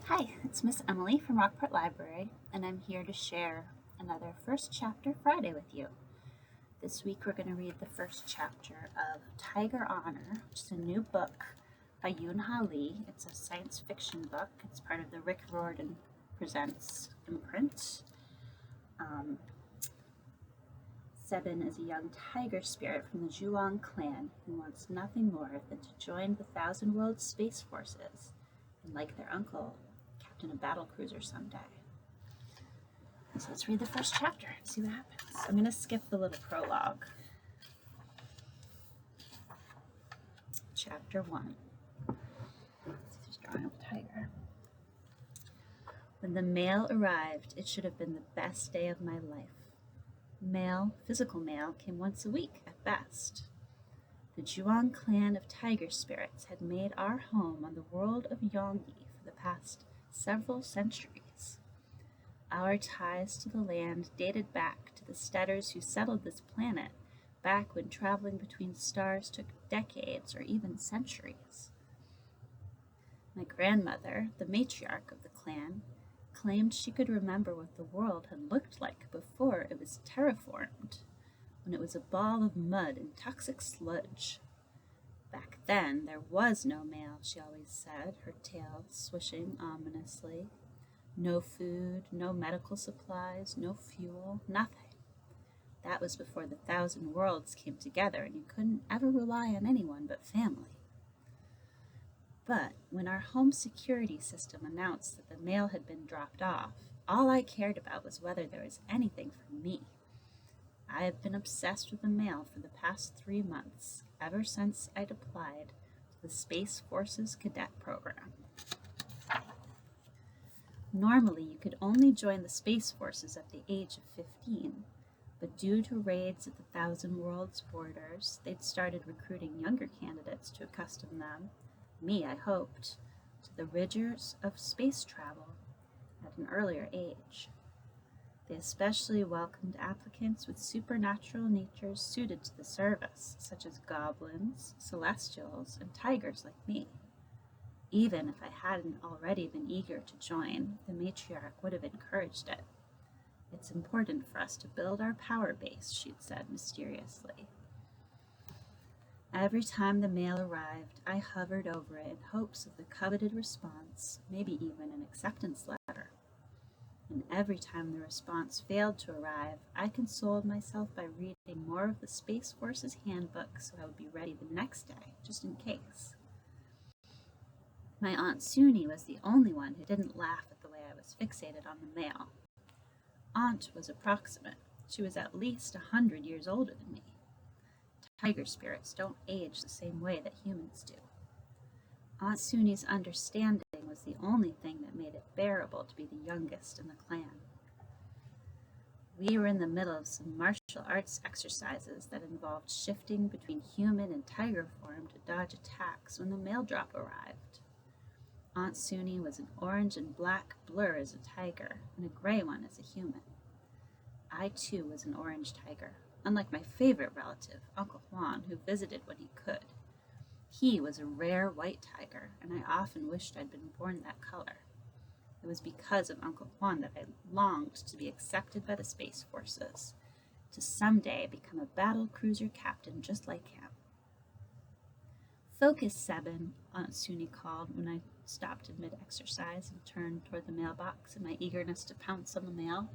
Hi, it's Miss Emily from Rockport Library, and I'm here to share another First Chapter Friday with you. This week we're going to read the first chapter of Tiger Honor, which is a new book by Yoon Ha Lee. It's a science fiction book. It's part of the Rick Riordan Presents imprint. Seven is a young tiger spirit from the Juong clan who wants nothing more than to join the Thousand Worlds Space Forces and, like their uncle, captain a battle cruiser someday. So let's read the first chapter and see what happens. I'm going to skip the little prologue. Chapter 1. Just drawing up a tiger. When the mail arrived, it should have been the best day of my life. Mail, physical mail, came once a week at best. The Juong clan of tiger spirits had made our home on the world of Yonggi for the past several centuries. Our ties to the land dated back to the steaders who settled this planet back when traveling between stars took decades or even centuries. My grandmother, the matriarch of the clan, claimed she could remember what the world had looked like before it was terraformed, when it was a ball of mud and toxic sludge. Back then, there was no mail, she always said, her tail swishing ominously. No food, no medical supplies, no fuel, nothing. That was before the Thousand Worlds came together and you couldn't ever rely on anyone but family. But when our home security system announced that the mail had been dropped off, all I cared about was whether there was anything for me. I have been obsessed with the mail for the past 3 months, ever since I'd applied to the Space Forces Cadet Program. Normally, you could only join the Space Forces at the age of 15, but due to raids at the Thousand Worlds borders, they'd started recruiting younger candidates to accustom them, me I hoped, to the rigors of space travel at an earlier age. They especially welcomed applicants with supernatural natures suited to the service, such as goblins, celestials, and tigers like me. Even if I hadn't already been eager to join, the matriarch would have encouraged it. It's important for us to build our power base, she'd said mysteriously. Every time the mail arrived, I hovered over it in hopes of the coveted response, maybe even an acceptance letter. And every time the response failed to arrive, I consoled myself by reading more of the Space Force's handbook so I would be ready the next day, just in case. My Aunt Suni was the only one who didn't laugh at the way I was fixated on the mail. Aunt was approximate. She was at least 100 years older than me. Tiger spirits don't age the same way that humans do. Aunt Suni's understanding was the only thing that made it bearable to be the youngest in the clan. We were in the middle of some martial arts exercises that involved shifting between human and tiger form to dodge attacks when the mail drop arrived. Aunt Suni was an orange and black blur as a tiger and a gray one as a human. I too was an orange tiger, unlike my favorite relative, Uncle Juan, who visited when he could. He was a rare white tiger, and I often wished I'd been born that color. It was because of Uncle Juan that I longed to be accepted by the Space Forces, to someday become a battle cruiser captain just like him. Focus, Seven, Aunt Suni called when I stopped in mid-exercise and turned toward the mailbox in my eagerness to pounce on the mail.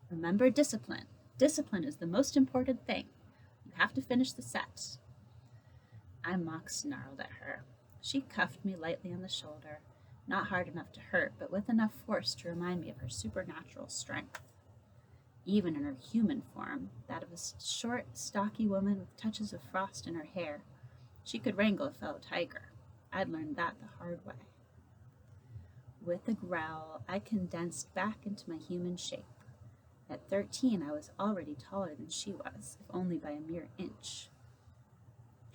Remember discipline. Discipline is the most important thing. You have to finish the set. I mock snarled at her. She cuffed me lightly on the shoulder, not hard enough to hurt, but with enough force to remind me of her supernatural strength. Even in her human form, that of a short, stocky woman with touches of frost in her hair, she could wrangle a fellow tiger. I'd learned that the hard way. With a growl, I condensed back into my human shape. At 13, I was already taller than she was, if only by a mere inch.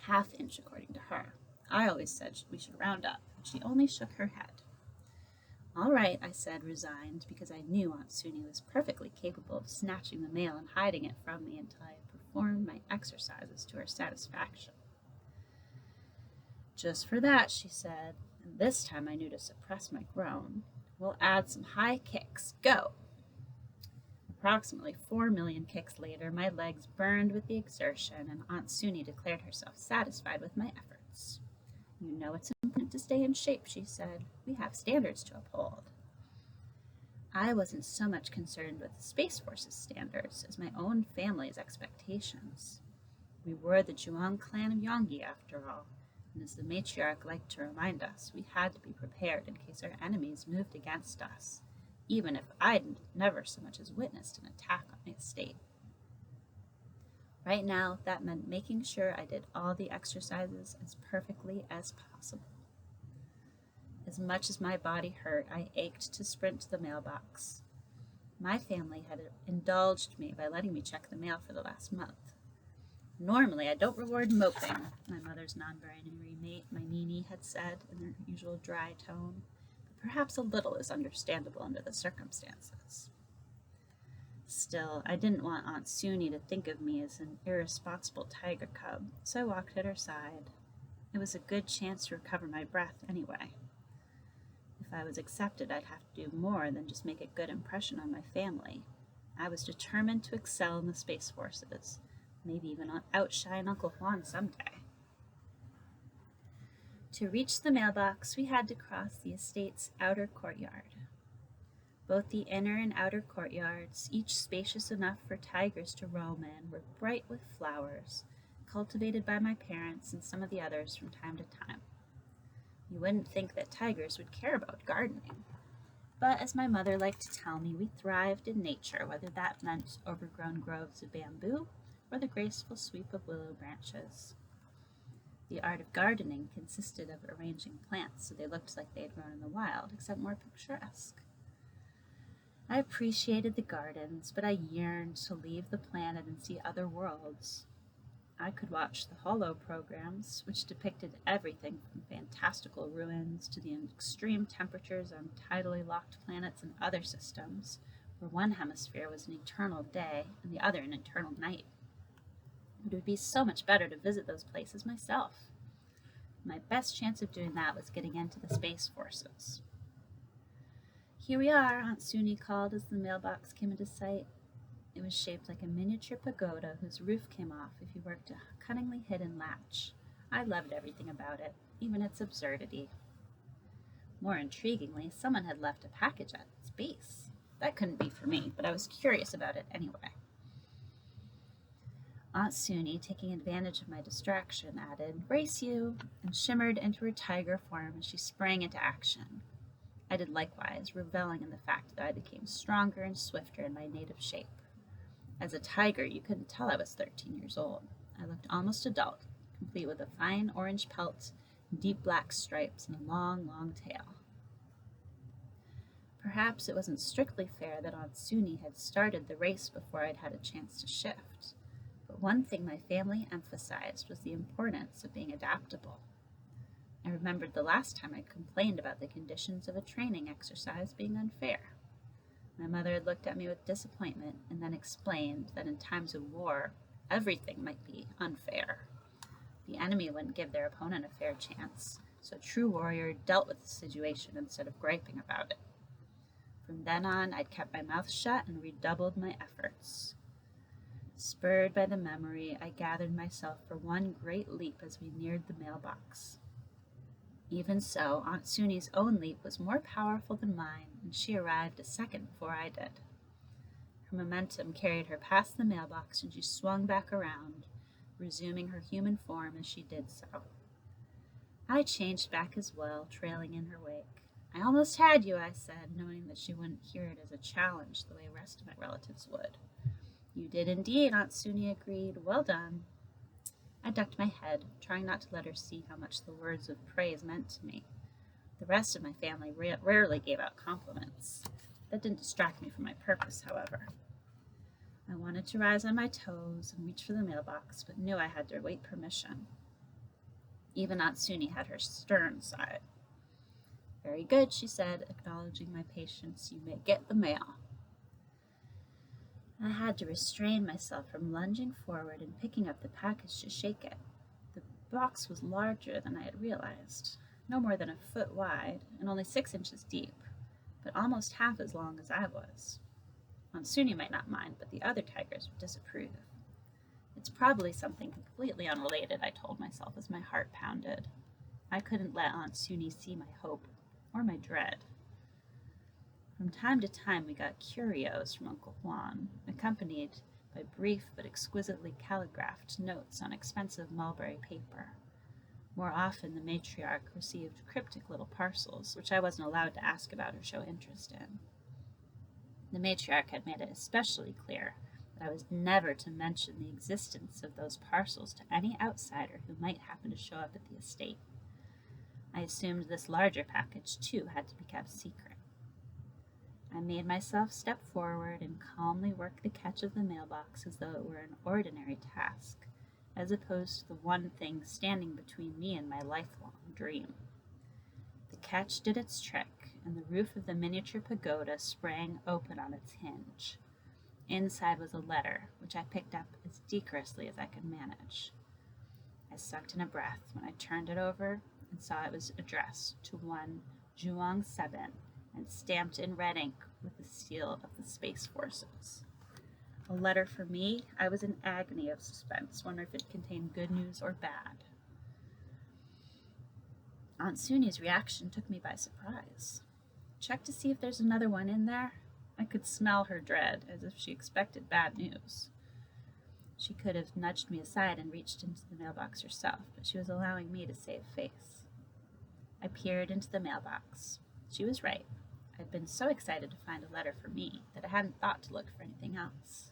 Half inch, according to her. I always said we should round up, but she only shook her head. All right, I said, resigned, because I knew Aunt Suni was perfectly capable of snatching the mail and hiding it from me until I had performed my exercises to her satisfaction. Just for that, she said, And this time I knew to suppress my groan. We'll add some high kicks. Go! Approximately 4 million kicks later, my legs burned with the exertion, and Aunt Suni declared herself satisfied with my efforts. You know it's important to stay in shape, she said. We have standards to uphold. I wasn't so much concerned with the Space Force's standards as my own family's expectations. We were the Juang clan of Yonggi, after all, and as the matriarch liked to remind us, we had to be prepared in case our enemies moved against us, even if I'd never so much as witnessed an attack on my estate. Right now, that meant making sure I did all the exercises as perfectly as possible. As much as my body hurt, I ached to sprint to the mailbox. My family had indulged me by letting me check the mail for the last month. Normally, I don't reward moping, my mother's non-binary mate, my Nini, had said in her usual dry tone, but perhaps a little is understandable under the circumstances. Still, I didn't want Aunt Suni to think of me as an irresponsible tiger cub, so I walked at her side. It was a good chance to recover my breath anyway. If I was accepted, I'd have to do more than just make a good impression on my family. I was determined to excel in the Space Forces, maybe even outshine Uncle Juan someday. To reach the mailbox, we had to cross the estate's outer courtyard. Both the inner and outer courtyards, each spacious enough for tigers to roam in, were bright with flowers, cultivated by my parents and some of the others from time to time. You wouldn't think that tigers would care about gardening, but as my mother liked to tell me, we thrived in nature, whether that meant overgrown groves of bamboo or the graceful sweep of willow branches. The art of gardening consisted of arranging plants so they looked like they had grown in the wild, except more picturesque. I appreciated the gardens, but I yearned to leave the planet and see other worlds. I could watch the Holo programs, which depicted everything from fantastical ruins to the extreme temperatures on tidally locked planets and other systems, where one hemisphere was an eternal day and the other an eternal night. It would be so much better to visit those places myself. My best chance of doing that was getting into the Space Forces. Here we are, Aunt Suni called as the mailbox came into sight. It was shaped like a miniature pagoda whose roof came off if you worked a cunningly hidden latch. I loved everything about it, even its absurdity. More intriguingly, someone had left a package at its base. That couldn't be for me, but I was curious about it anyway. Aunt Suni, taking advantage of my distraction, added, "Brace you," and shimmered into her tiger form as she sprang into action. I did likewise, reveling in the fact that I became stronger and swifter in my native shape. As a tiger, you couldn't tell I was 13 years old. I looked almost adult, complete with a fine orange pelt, deep black stripes, and a long, long tail. Perhaps it wasn't strictly fair that Aunt Suni had started the race before I'd had a chance to shift. But one thing my family emphasized was the importance of being adaptable. I remembered the last time I complained about the conditions of a training exercise being unfair. My mother had looked at me with disappointment and then explained that in times of war, everything might be unfair. The enemy wouldn't give their opponent a fair chance, so a true warrior dealt with the situation instead of griping about it. From then on, I'd kept my mouth shut and redoubled my efforts. Spurred by the memory, I gathered myself for one great leap as we neared the mailbox. Even so, Aunt Suni's own leap was more powerful than mine, and she arrived a second before I did. Her momentum carried her past the mailbox, and she swung back around, resuming her human form as she did so. I changed back as well, trailing in her wake. "I almost had you," I said, knowing that she wouldn't hear it as a challenge the way the rest of my relatives would. "You did indeed," Aunt Suni agreed. "Well done." I ducked my head, trying not to let her see how much the words of praise meant to me. The rest of my family rarely gave out compliments. That didn't distract me from my purpose, however. I wanted to rise on my toes and reach for the mailbox, but knew I had to wait permission. Even Aunt Suni had her stern side. "Very good," she said, acknowledging my patience. "You may get the mail." I had to restrain myself from lunging forward and picking up the package to shake it. The box was larger than I had realized. no more than a foot wide and only 6 inches deep, but almost half as long as I was. Aunt Suni might not mind, but the other tigers would disapprove. It's probably something completely unrelated, I told myself as my heart pounded. I couldn't let Aunt Suni see my hope or my dread. From time to time, we got curios from Uncle Juan, accompanied by brief but exquisitely calligraphed notes on expensive mulberry paper. More often, the matriarch received cryptic little parcels, which I wasn't allowed to ask about or show interest in. The matriarch had made it especially clear that I was never to mention the existence of those parcels to any outsider who might happen to show up at the estate. I assumed this larger package, too, had to be kept secret. I made myself step forward and calmly work the catch of the mailbox as though it were an ordinary task, as opposed to the one thing standing between me and my lifelong dream. The catch did its trick, and the roof of the miniature pagoda sprang open on its hinge. Inside was a letter, which I picked up as decorously as I could manage. I sucked in a breath when I turned it over and saw it was addressed to one Juang Seben and stamped in red ink with the seal of the Space Forces. A letter for me? I was in agony of suspense, wondering if it contained good news or bad. Aunt Suni's reaction took me by surprise. Check to see if there's another one in there. I could smell her dread, as if she expected bad news. She could have nudged me aside and reached into the mailbox herself, but she was allowing me to save face. I peered into the mailbox. She was right. I'd been so excited to find a letter for me that I hadn't thought to look for anything else.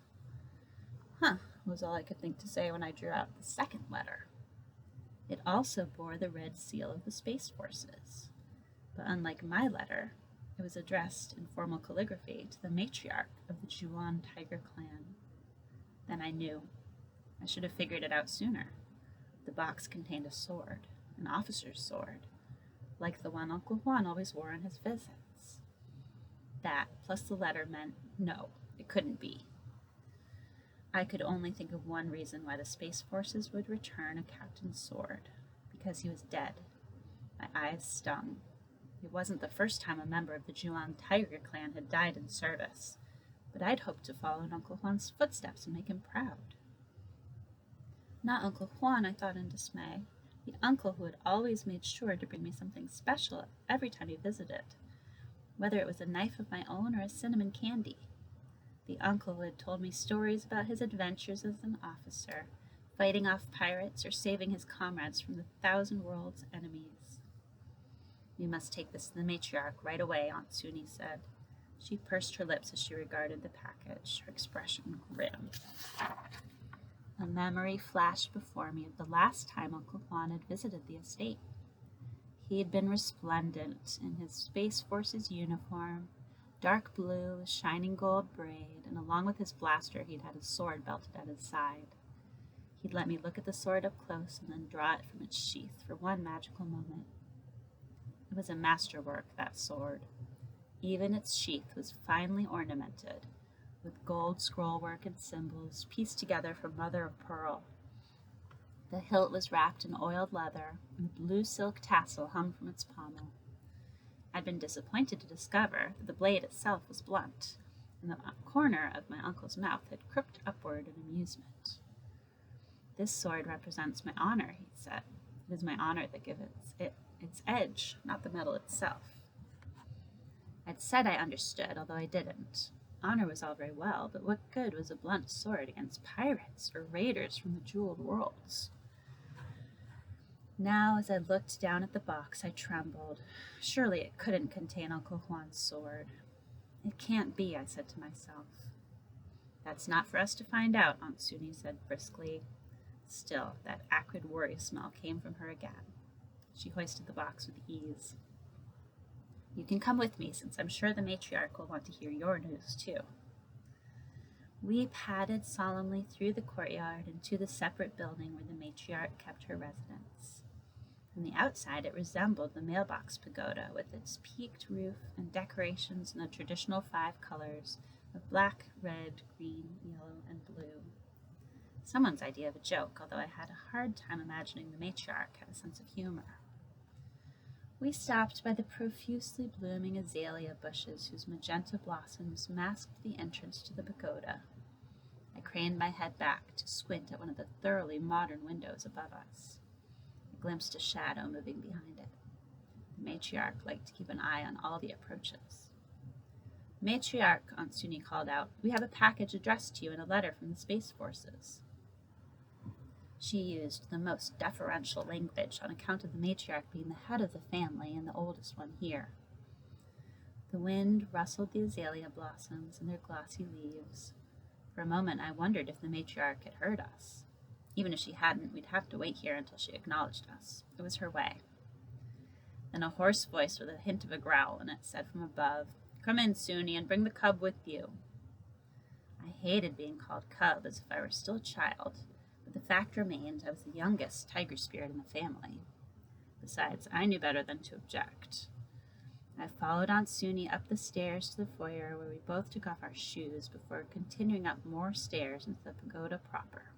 Huh, was all I could think to say when I drew out the second letter. It also bore the red seal of the Space Forces, but unlike my letter, it was addressed in formal calligraphy to the matriarch of the Juan Tiger clan. Then I knew. I should have figured it out sooner. The box contained a sword, an officer's sword, like the one Uncle Juan always wore on his visits. That, plus the letter, meant no, it couldn't be. I could only think of one reason why the Space Forces would return a captain's sword, because he was dead. My eyes stung. It wasn't the first time a member of the Juan Tiger clan had died in service, but I'd hoped to follow in Uncle Juan's footsteps and make him proud. Not Uncle Juan, I thought in dismay, the uncle who had always made sure to bring me something special every time he visited, whether it was a knife of my own or a cinnamon candy. The uncle who had told me stories about his adventures as an officer, fighting off pirates or saving his comrades from the Thousand Worlds' enemies. You must take this to the matriarch right away, Aunt Suni said. She pursed her lips as she regarded the package, her expression grim. A memory flashed before me of the last time Uncle Juan had visited the estate. He had been resplendent in his Space Forces uniform, dark blue with shining gold braid, and along with his blaster he'd had a sword belted at his side. He'd let me look at the sword up close and then draw it from its sheath for one magical moment. It was a masterwork, that sword. Even its sheath was finely ornamented, with gold scrollwork and symbols pieced together from mother of pearl. The hilt was wrapped in oiled leather, and a blue silk tassel hung from its pommel. I'd been disappointed to discover that the blade itself was blunt, and the corner of my uncle's mouth had crooked upward in amusement. This sword represents my honor, he said. It is my honor that gives it its edge, not the metal itself. I'd said I understood, although I didn't. Honor was all very well, but what good was a blunt sword against pirates or raiders from the jeweled worlds? Now, as I looked down at the box, I trembled. Surely it couldn't contain Uncle Juan's sword. It can't be, I said to myself. That's not for us to find out, Aunt Suni said briskly. Still, that acrid worry smell came from her again. She hoisted the box with ease. You can come with me, since I'm sure the matriarch will want to hear your news, too. We padded solemnly through the courtyard and to the separate building where the matriarch kept her residence. From the outside, it resembled the mailbox pagoda, with its peaked roof and decorations in the traditional 5 colors of black, red, green, yellow, and blue. Someone's idea of a joke, although I had a hard time imagining the matriarch had a sense of humor. We stopped by the profusely blooming azalea bushes whose magenta blossoms masked the entrance to the pagoda. I craned my head back to squint at one of the thoroughly modern windows above us. I glimpsed a shadow moving behind it. The matriarch liked to keep an eye on all the approaches. "Matriarch," Aunt Suni called out, "we have a package addressed to you in a letter from the Space Forces." She used the most deferential language on account of the matriarch being the head of the family and the oldest one here. The wind rustled the azalea blossoms and their glossy leaves. For a moment I wondered if the matriarch had heard us. Even if she hadn't, we'd have to wait here until she acknowledged us. It was her way. Then a hoarse voice with a hint of a growl in it said from above, "Come in, Suni, and bring the cub with you." I hated being called cub as if I were still a child, but the fact remained I was the youngest tiger spirit in the family. Besides, I knew better than to object. I followed Aunt Suni up the stairs to the foyer where we both took off our shoes before continuing up more stairs into the pagoda proper.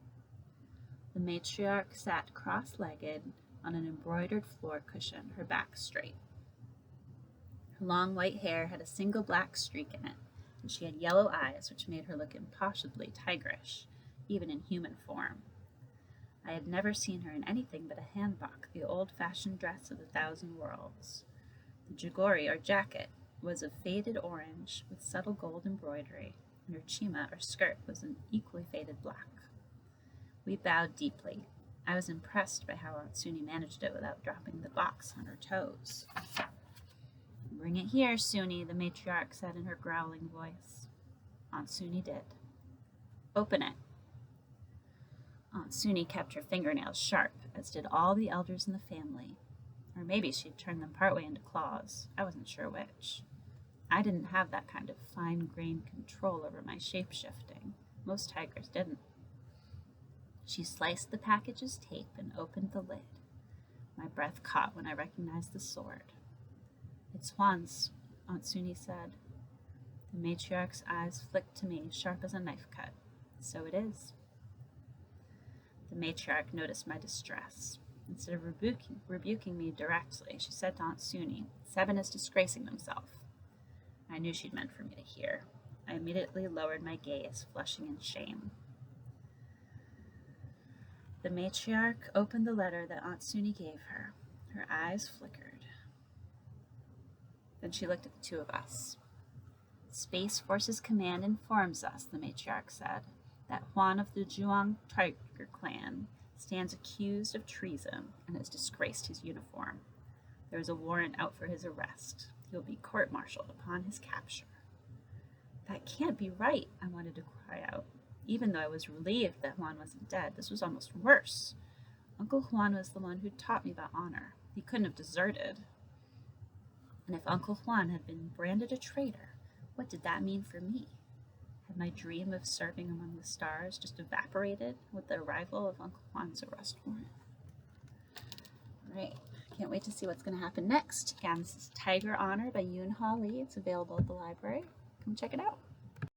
The matriarch sat cross-legged on an embroidered floor cushion, her back straight. Her long white hair had a single black streak in it, and she had yellow eyes which made her look impossibly tigerish, even in human form. I had never seen her in anything but a hanbok, the old-fashioned dress of the Thousand Worlds. The jagori, or jacket, was of faded orange with subtle gold embroidery, and her chima, or skirt, was an equally faded black. We bowed deeply. I was impressed by how Aunt Suni managed it without dropping the box on her toes. "Bring it here, Suni," the matriarch said in her growling voice. Aunt Suni did. "Open it." Aunt Suni kept her fingernails sharp, as did all the elders in the family. Or maybe she'd turned them partway into claws. I wasn't sure which. I didn't have that kind of fine-grained control over my shape-shifting. Most tigers didn't. She sliced the package's tape and opened the lid. My breath caught when I recognized the sword. "It's Juan's," Aunt Suni said. The matriarch's eyes flicked to me, sharp as a knife cut. "So it is." The matriarch noticed my distress. Instead of rebuking me directly, she said to Aunt Suni, "Seven is disgracing himself." I knew she'd meant for me to hear. I immediately lowered my gaze, flushing in shame. The matriarch opened the letter that Aunt Suni gave her. Her eyes flickered. Then she looked at the two of us. "Space Forces Command informs us," the matriarch said, "that Juan of the Zhuang Tiger clan stands accused of treason and has disgraced his uniform. There is a warrant out for his arrest. He will be court-martialed upon his capture." "That can't be right," I wanted to cry out. Even though I was relieved that Juan wasn't dead, this was almost worse. Uncle Juan was the one who taught me about honor. He couldn't have deserted. And if Uncle Juan had been branded a traitor, what did that mean for me? Had my dream of serving among the stars just evaporated with the arrival of Uncle Juan's arrest warrant? All right, can't wait to see what's going to happen next. Again, this is Tiger Honor by Yoon Ha Lee. It's available at the library. Come check it out.